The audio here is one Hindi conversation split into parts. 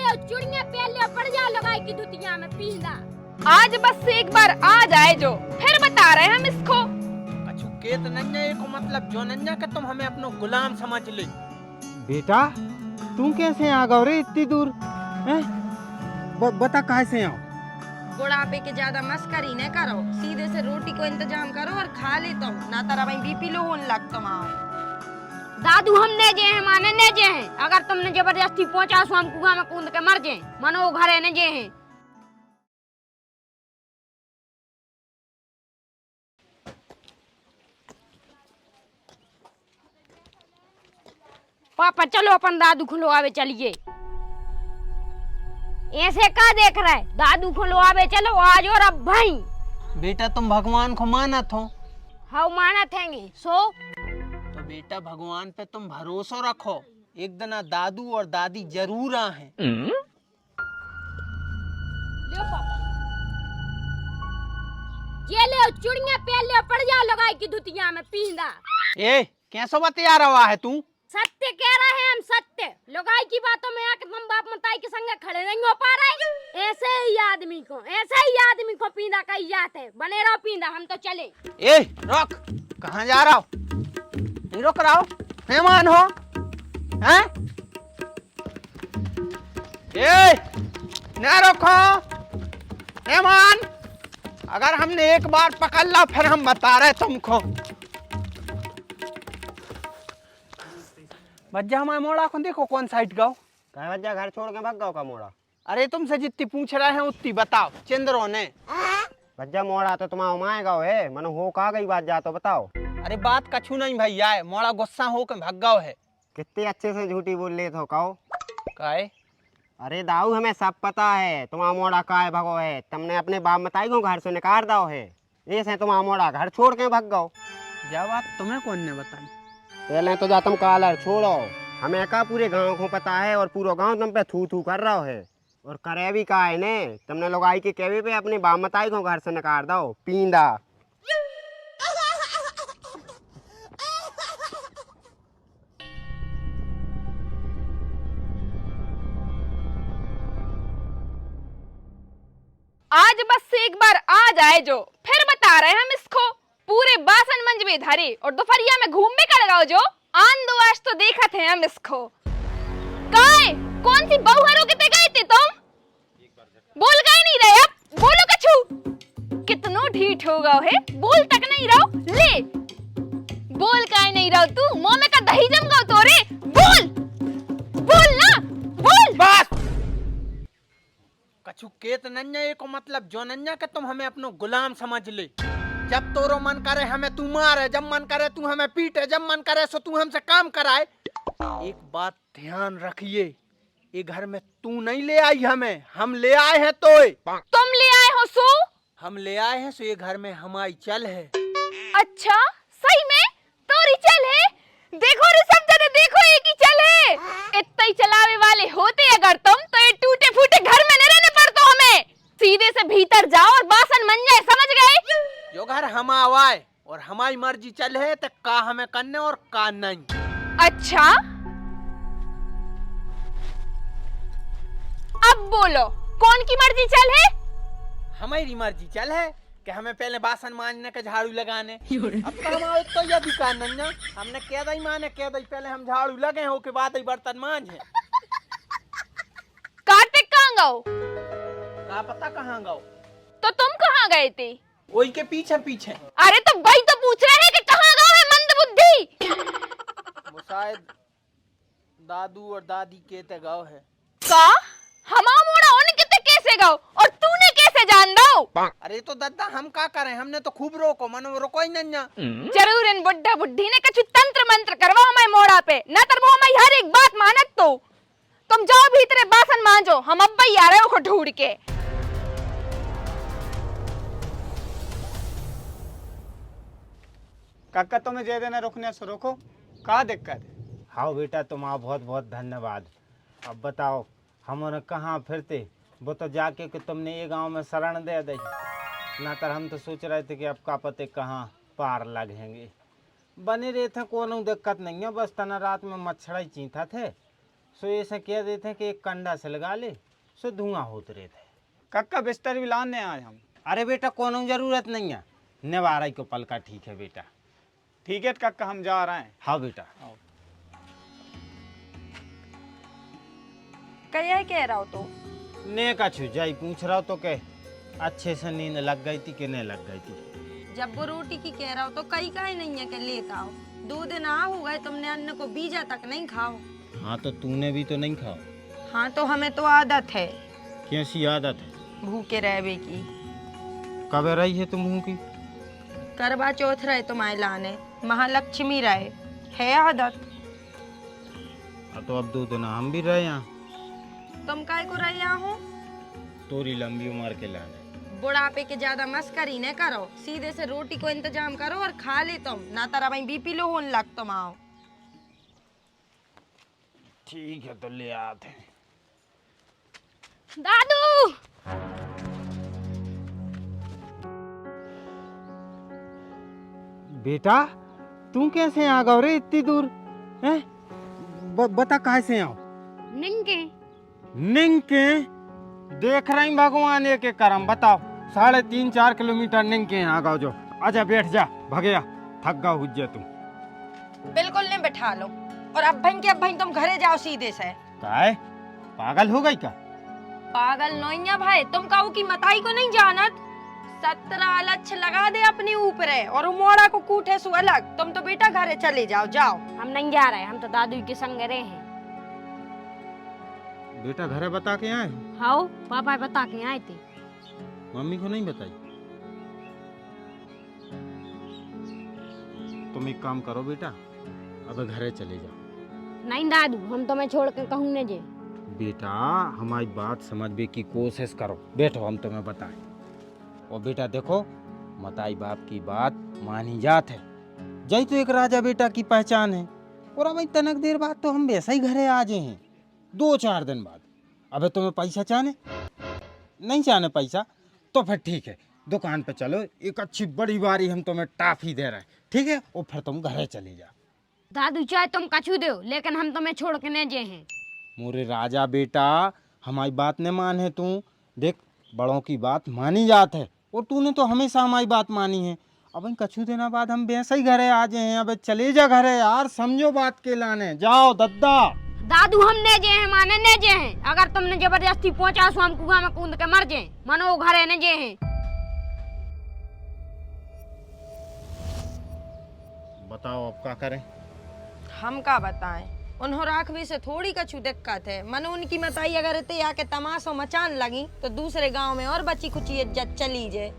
ले चूड़ियां पहन ले, पड़ जा लगाई की दुतिया में पीला। आज बस एक बार आ जाए जो, फिर बता रहे हम इसको। कछु केत नन्या को मतलब जो नन्या के तुम हमें अपनो गुलाम समझ ले। बेटा तुम कैसे आ गए रे इतनी दूर हैं? बता कैसे आओ? बुढ़ापे के ज्यादा मस्करी न करो, सीधे से रोटी को इंतजाम करो और खा लेता हूँ, ना तारा भाई बीपी लो होने लगता माँ। दादू हम ने जे हैं, माने ने जे हैं, अगर तुमने जबरदस्ती पहुंचा सो हम कुआं में कूद के मर जाए, मनो घरे ने जे हैं। पापा चलो अपन दादू खुलो आवे चलिए। ऐसे का देख रहा है, दादू खुलो आवे चलो आज और अब भाई। बेटा तुम भगवान को मानत हो? हाँ मानत हैंगे सो। तो बेटा भगवान पे तुम भरोसा रखो, एक दिन दादू और दादी जरूर आए। ले पापा ये ले चूड़ियां पहन ले, पड़ जा लगाई की दुतिया में पीला। ए कैसा बतिया रहा है तू? सत्य कह रहे हैं हम, सत्य। लगाई की बातों में आके तुम बाप मताई के संग खड़े नहीं हो पा रहे। ऐसे ही आदमी को पींदा कही जाते है। बने रहो पींदा, हम तो चले। ए रुक, कहाँ जा रहा हो? नहीं रुक रहा हो, मेहमान हो हैं? ए न रुको मेहमान, अगर हमने एक बार पकड़ ला फिर हम बता रहे तुमको। भज्जा हमारे मोड़ा को देखो कौन साइड गाओ। कह भज्जा घर छोड़ के भाग गओ का मोड़ा? अरे तुमसे जितनी पूछ रहे हैं उतनी बताओ। चंद्रो ने भज्जा मोड़ा तो तुम्हारा उमाए गाओ है, मनो हो कहा गई बात जा तो बताओ। अरे बात कछू नहीं भैया है, मोड़ा गुस्सा हो के भाग गाओ है। कितने अच्छे से झूठी बोल ले तो कहो। काहे? अरे दाऊ हमें सब पता है तुम्हारा मोड़ा का है भगो है, तुमने अपने बाप मताई को घर से निकाल दाओ है, ऐसे तुम्हारा मोड़ा घर छोड़ के भाग गओ। क्या बात तुम्हें कौन ने बताई? पहले तो जा तुम कालर छोड़ो, हमें का पूरे गांव को पता है और पूरा गांव तुम पे थू थू कर रहा है और करे भी का है ने, तुमने लोग आई के कहवे पे अपने बाप मताई को घर से निकाल दो पींदा। आज बस एक बार आ जाए जो, फिर बता रहे हम इसको। पूरे बासन मंज में धरे और दोपहरिया में घूम में कर गाओ जो। आन दो आज तो देखा थे हम इसको। काय कौन सी बहू हरो कितने गए थे तुम? बोल गए नहीं रहे, अब बोलो कछु। कितनो ढीठ हो गए है, बोल तक नहीं रहो। ले बोल काय नहीं रहो तू, मुंह में का दही जम गओ तो रे। बोल बोल ना बोल। बस कछु केत नन्या को मतलब जो नन्या के तुम हमें अपनो गुलाम समझ ले। जब तोरो मन करे हमें तू मारे, जब मन करे तू हमें पीटे, जब मन करे सो तू हमसे काम कराए। एक बात ध्यान रखिए, ये घर में तू नहीं ले आई हमें, हम ले आए हैं। तो तुम ले आए हो सो? हम ले आए हैं सो ये घर में हमारी चल है। अच्छा सही में तोरी चल है? देखो रे सब जने देखो, एक ही चल है। इतना ही चलावे वाले होते अगर तुम तो ये टूटे फूटे घर में न रहने पड़तो हमें। सीधे से भीतर जाओ और बासन बन जाए, समझ गए? जो घर हम आवाए और हमारी मर्जी चल है तो का हमें करने और का नहीं। अच्छा अब बोलो कौन की मर्जी चल है? हमारी मर्जी चल है कि हमें पहले बासन मांजने का झाड़ू लगाने। अब तो हमारे तो यह अधिकार नहीं ना, हमने कह दई माने कह दई पहले हम झाड़ू लगे हो के बाद ही बर्तन मांजे। कार्तिक कहाँ गओ? का पता कहाँ गओ? तो तुम कहाँ गए थे? वही के पीछे पीछे। अरे तो भाई तो पूछ रहे हैं कि कहाँ गओ है मंदबुद्धि। वो शायद दादू और दादी कहते गाँव है। का हमा मोड़ा उन किते कैसे गओ और तूने कैसे जान दो? अरे तो दादा हम का करें, हमने तो खूब रोको, मनो रोको ही नहीं। जरूर इन बुड्ढा बुड्ढी ने कुछ तंत्र मंत्र करवाओ हमारे मोड़ा पे, न तर वो हमारी हर एक बात मानत। तो तुम जाओ भीतरे बासन मांजो, हम अब ही आ रहे हो को ढूंढ के। काका तुम्हें जे देना रुकने से रोको, का दिक्कत है? हाँ बेटा तुम्हारा बहुत बहुत धन्यवाद। अब बताओ हम कहाँ फिरते, वो तो जाके कि तुमने ये गांव में शरण दे दी ना, तर हम तो सोच रहे थे कि अब का पते कहाँ पार लगेंगे। बने रहे थे, कोनो दिक्कत नहीं है, बस तना रात में मच्छर ही चींथा थे सो ऐसे कह देते हैं कि एक कंडा से लगा ले, सो धुआं होते रहते हैं। कक्का बिस्तर भी लाने आज हम। अरे बेटा कोनो जरूरत नहीं है, नेवाराई को पलका ठीक है बेटा। ठीक है कक्का, हम जा रहे हैं। हाँ बेटा। क्या कह रहा हो तो? ने का छुजाई पूछ रहा हो तो कह अच्छे से नींद लग गई थी कि नहीं लग गई थी। जब वो रोटी की कह रहा हो तो कहीं का ही नहीं है कि लेता हो। 2 दिन आ हो गए तुमने अन्न को बीजा तक नहीं खाओ। हाँ तो तूने भी तो नहीं खाओ। हाँ तो हमें तो आदत है कैसी आदत है? भूखे रहने की। कब रही है तुम की? करवा चौथ रहे तुम्हारे लाने, महालक्ष्मी रहे, है आदत। तो अब 2 दिन हम भी रहे यहाँ। तुम काय को रहे यहाँ हो? तोरी लंबी उम्र के लाने। बुढ़ापे के ज्यादा मस्करी न करो, सीधे से रोटी को इंतजाम करो और खा ले तुम, ना तारा भाई बीपी लो होने लग तुम आओ। ठीक है तो ले आते हैं। दादू बेटा तू कैसे आ गए रे इतनी दूर हैं? बता कहाँ से आओ? निंगे निंके देख रही भगवान एक एक करम। बताओ 3.5-4 किलोमीटर निंके आ गए जो। आजा बैठ जा, भगया थक गा हुज्जे तुम। बिल्कुल नहीं बैठा लो, और अब भाई तुम घरे जाओ सीधे से। काय पागल हो गई क्या? पागल नोइया भाई, तुम काऊ की मताई को नहीं जानत। 17 लक्ष्य लगा दे अपने ऊपर है और मोड़ा को कूटे सु अलग। तुम तो बेटा घरे चले जाओ। जाओ। हम नहीं जा रहे, हम तो दादू के संग रहे हैं। बेटा घरे बता के आए? हाँ पापा बता के आए थे। मम्मी को नहीं बताई? तुम एक काम करो बेटा, अब घरे चले जाओ। नहीं दादू, हम तुम्हें छोड़ के कहूँ न जे। बेटा हमारी बात समझने की कोशिश करो। बैठो हम तुम्हें बताएं। और बेटा देखो, मताई बाप की बात मानी जात है। जय तो एक राजा बेटा की पहचान है। और अब तनक देर बाद तो हम वैसे ही घरे आ जाए हैं, 2-4 दिन बाद। अबे तुम्हें पैसा चाहने? नहीं चाहने पैसा? तो फिर ठीक है, दुकान पे चलो, एक अच्छी बड़ी बारी हम तुम्हें टाफी दे रहे हैं, ठीक है? और फिर तुम घरे चले जाओ। दादू चाहे तुम कछू दो, लेकिन हम तुम्हें छोड़ के न जे हैं। मोरे राजा बेटा, हमारी बात न माने तू। देख बड़ों की बात मानी जात है, और तूने तो हमेशा हमारी बात मानी है। अब कछु दिनों बाद हम वैसे ही घरे आ जाए हैं। अब चले जा घरे यार, समझो बात के लाने। जाओ दद्दा। दादू हम ने जे हैं, माने ने जे हैं। अगर तुमने जबरदस्ती पहुंचा सो हम कुआं में कूद के मर जाए, मनो घरे ने जे हैं। बताओ अब क्या करें? हम का बताएं, उन्हों राखवी से थोड़ी कछु दिक्कत है। मन उनकी मताई अगर इतने आके तमाशो मचान लगी तो दूसरे गांव में और बची खुची इज्जत चली जाए।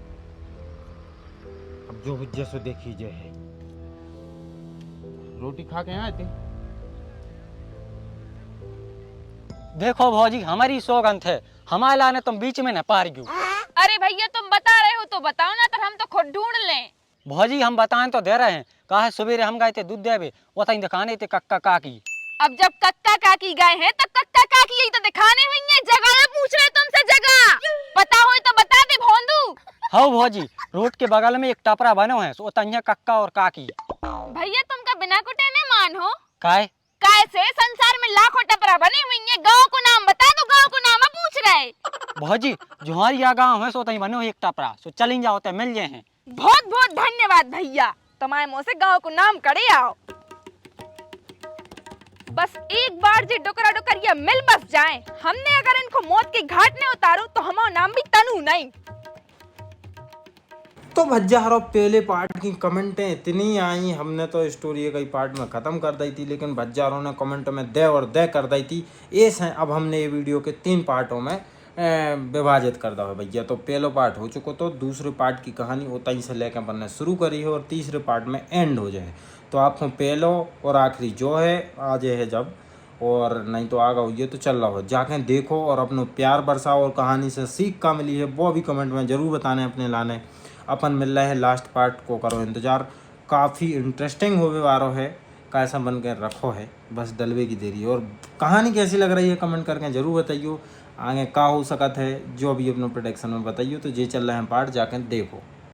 अब जो हुज्जे सो देखी जाए। रोटी खा के आए थे? देखो भौजी, हमारी सौगंध है, हमारे लाने तुम बीच में न पार गयो। अरे भैया तुम बता रहे हो तो बताओ ना, तो हम तो खुद ढूंढ लें। भौजी हम बताएं तो दे रहे हैं। कहा सवेरे हम गए थे दूध देवे, वो तक दिखाने थे कक्का काकी। अब जब कक्का काकी गए हैं तो कक्का काकी यही तो दिखाने हुई है। जगह ना पूछ रहे तुमसे, जगह पता हो तो बता दे भोंदू। हाँ भौजी, रोड के बगल में एक टपरा बनो है, सो तन्या कक्का और काकी। भैया तुमका बिना कुटे न मान हो। काय कैसे संसार में लाखों टपरा बने हुई है। गाँव को नाम बता दो, गाँव को नाम पूछ रहे। भौजी जोहारी या गाँव है, सो तही बनो एक टपरा, सो चलिन जाओ तो मिल जाए हैं। बहुत बहुत धन्यवाद भैया, तुम्हारे मुँह से गाँव को नाम करे आओ। बस एक बार जी डुकरा डुकरिया मिल बस जाए, हमने अगर इनको मौत के घाट ने उतारो तो हमारा नाम भी तनु नहीं। तो भज्जारो पहले पार्ट की कमेंटें इतनी आई, हमने तो स्टोरी कई पार्ट में ख़त्म कर दी थी, लेकिन भज्जारों ने कमेंट में दे और दे कर दी थी। ऐसे अब हमने ये वीडियो के 3 पार्टों में विभाजित कर दो है भैया। तो पहला पार्ट हो चुका, तो दूसरे पार्ट की कहानी उतई से लेकर बनने शुरू करी है और तीसरे पार्ट में एंड हो जाए। तो आपको पहलो और आखिरी जो है आज है जब, और नहीं तो आगा हुई तो चल रहा हो, जाके देखो और अपनो प्यार बरसाओ और कहानी से सीख का मिली है वो भी कमेंट में ज़रूर बताने अपने लाने। अपन मिल रहे हैं लास्ट पार्ट को, करो इंतज़ार, काफ़ी इंटरेस्टिंग होने वाला है। कैसा बन के रखो है, बस डलवे की देरी है। और कहानी कैसी लग रही है कमेंट करके ज़रूर बताइए। आगे का हो सकता है जो भी अपने प्रोडक्शन में बताइए। तो ये चल रहे हैं पार्ट, जाकर देखो।